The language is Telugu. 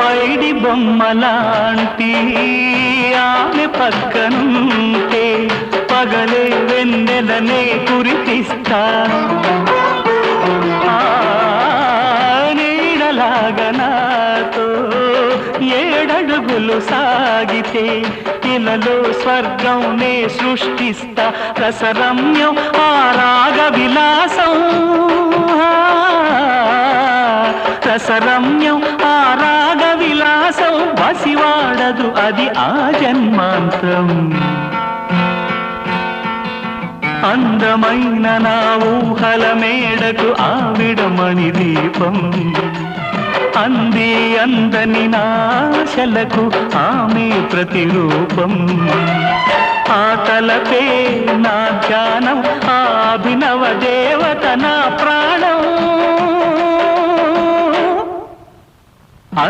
పైడి బొమ్మలాంటి ఆమె పక్కనుంటే పగలే వెన్నెలనే కురిపిస్తా నీడలాగా నాతో ఏడడుగులు సాగితే ఇలలో స్వర్గం నే సృష్టిస్తా రసరమ్యం ఆ రాగ విలాసం రసరమ్యం ఆ రాగ విలాసం బసివాడదు అది ఆ జన్మాంతం అందమైన నా ఊహల మేడకు ఆవిడమణి దీపం అంది అందని నాశలకు ఆమె ప్రతిరూపం ఆ తలపే నా ధ్యానం ఆ అభినవ దేవత నా ప్రాణం